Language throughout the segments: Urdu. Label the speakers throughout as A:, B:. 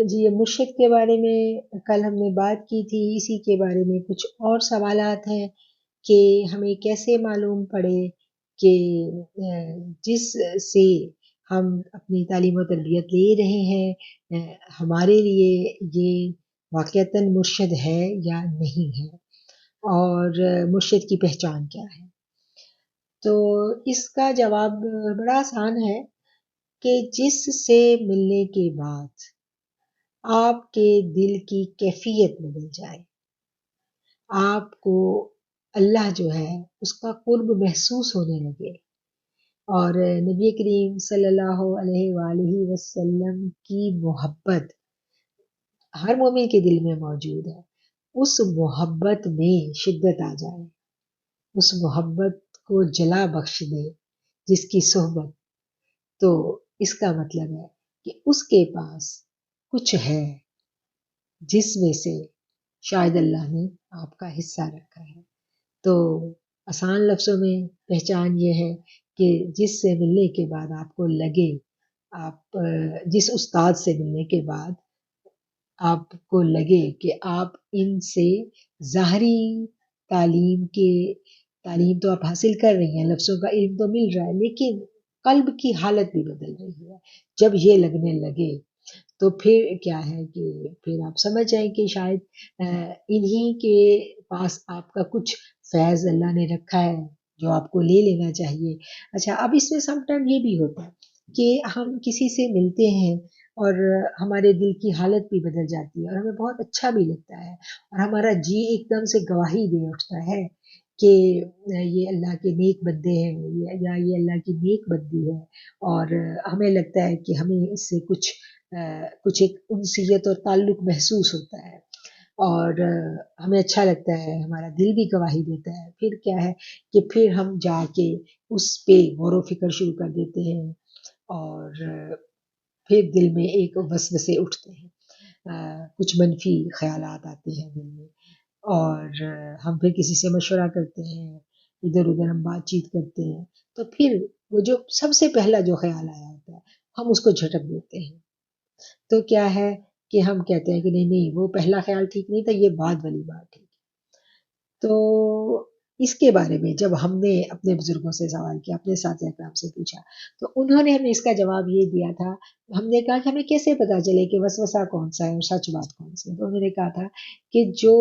A: جی، یہ مرشد کے بارے میں کل ہم نے بات کی تھی، اسی کے بارے میں کچھ اور سوالات ہیں کہ ہمیں کیسے معلوم پڑے کہ جس سے ہم اپنی تعلیم و تربیت لے رہے ہیں ہمارے لیے یہ واقعتاً مرشد ہے یا نہیں ہے، اور مرشد کی پہچان کیا ہے۔ تو اس کا جواب بڑا آسان ہے کہ جس سے ملنے کے بعد آپ کے دل کی کیفیت بدل جائے، آپ کو اللہ جو ہے اس کا قرب محسوس ہونے لگے، اور نبی کریم صلی اللہ علیہ وآلہ وسلم کی محبت ہر مومن کے دل میں موجود ہے، اس محبت میں شدت آ جائے، اس محبت کو جلا بخش دے جس کی صحبت، تو اس کا مطلب ہے کہ اس کے پاس کچھ ہے جس میں سے شاید اللہ نے آپ کا حصہ رکھا ہے۔ تو آسان لفظوں میں پہچان یہ ہے کہ جس سے ملنے کے بعد آپ کو لگے، آپ جس استاد سے ملنے کے بعد آپ کو لگے کہ آپ ان سے ظاہری تعلیم تو آپ حاصل کر رہی ہیں، لفظوں کا علم تو مل رہا ہے، لیکن قلب کی حالت بھی بدل رہی ہے۔ جب یہ لگنے لگے تو پھر کیا ہے کہ پھر آپ سمجھ جائیں کہ شاید انہی کے پاس آپ کا کچھ فیض اللہ نے رکھا ہے جو آپ کو لے لینا چاہیے۔ اچھا، اب اس میں سم ٹائم یہ بھی ہوتا ہے کہ ہم کسی سے ملتے ہیں اور ہمارے دل کی حالت بھی بدل جاتی ہے اور ہمیں بہت اچھا بھی لگتا ہے، اور ہمارا جی ایک دم سے گواہی دے اٹھتا ہے کہ یہ اللہ کے نیک بندے ہیں یا یہ اللہ کی نیک بندی ہے، اور ہمیں لگتا ہے کہ ہمیں اس سے کچھ ایک انسیت اور تعلق محسوس ہوتا ہے، اور ہمیں اچھا لگتا ہے، ہمارا دل بھی گواہی دیتا ہے۔ پھر کیا ہے کہ پھر ہم جا کے اس پہ غور و فکر شروع کر دیتے ہیں، اور پھر دل میں ایک وسوسے اٹھتے ہیں، کچھ منفی خیالات آتے ہیں دل میں، اور ہم پھر کسی سے مشورہ کرتے ہیں، ادھر ادھر ہم بات چیت کرتے ہیں، تو پھر وہ جو سب سے پہلا جو خیال آیا ہوتا ہے ہم اس کو جھٹک دیتے ہیں۔ تو کیا ہے کہ ہم کہتے ہیں کہ نہیں نہیں، وہ پہلا خیال ٹھیک نہیں تھا، یہ بعد والی بات ٹھیک ہے۔ تو اس کے بارے میں جب ہم نے اپنے بزرگوں سے سوال کیا، اپنے ساتھیہ کرام سے پوچھا، تو انہوں نے ہمیں اس کا جواب یہ دیا تھا۔ ہم نے کہا کہ ہمیں کیسے پتا چلے کہ وسوسہ کون سا ہے اور سچ بات کون سی ہے؟ تو انہوں نے کہا تھا کہ جو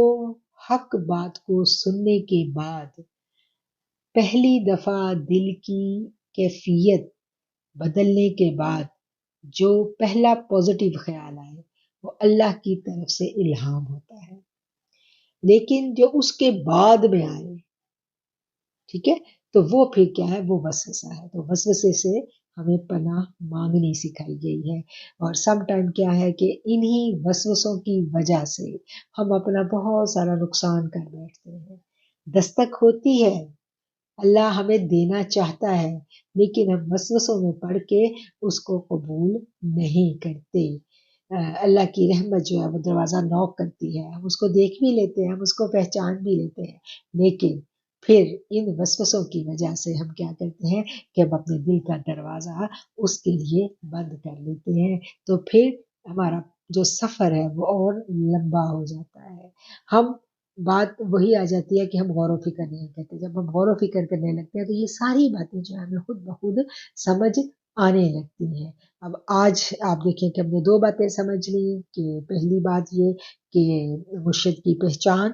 A: حق بات کو سننے کے بعد پہلی دفعہ دل کی کیفیت بدلنے کے بعد جو پہلا پازیٹیو خیال آئے وہ اللہ کی طرف سے الہام ہوتا ہے، لیکن جو اس کے بعد میں آئے، ٹھیک ہے، تو وہ پھر کیا ہے، وہ وسوسہ ہے۔ تو وسوسے سے ہمیں پناہ مانگنی سکھائی گئی ہے، اور سم ٹائم کیا ہے کہ انہی وسوسوں کی وجہ سے ہم اپنا بہت سارا نقصان کر بیٹھتے ہیں۔ دستک ہوتی ہے، اللہ ہمیں دینا چاہتا ہے، لیکن ہم وسوسوں میں پڑھ کے اس کو قبول نہیں کرتے۔ اللہ کی رحمت جو ہے وہ دروازہ نوک کرتی ہے، ہم اس کو دیکھ بھی لیتے ہیں، ہم اس کو پہچان بھی لیتے ہیں، لیکن پھر ان وسوسوں کی وجہ سے ہم کیا کرتے ہیں کہ ہم اپنے دل کا دروازہ اس کے لیے بند کر لیتے ہیں، تو پھر ہمارا جو سفر ہے وہ اور لمبا ہو جاتا ہے۔ ہم بات وہی آ جاتی ہے کہ ہم غور و فکر نہیں کرتے۔ جب ہم غور و فکر کرنے لگتے ہیں تو یہ ساری باتیں جو ہیں ہمیں خود بخود سمجھ آنے لگتی ہیں۔ اب آج آپ دیکھیں کہ ہم نے دو باتیں سمجھ لی، کہ پہلی بات یہ کہ مرشد کی پہچان،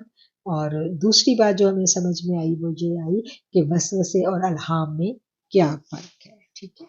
A: اور دوسری بات جو ہمیں سمجھ میں آئی وہ یہ آئی کہ وسوسے اور الہام میں کیا فرق ہے، ٹھیک ہے۔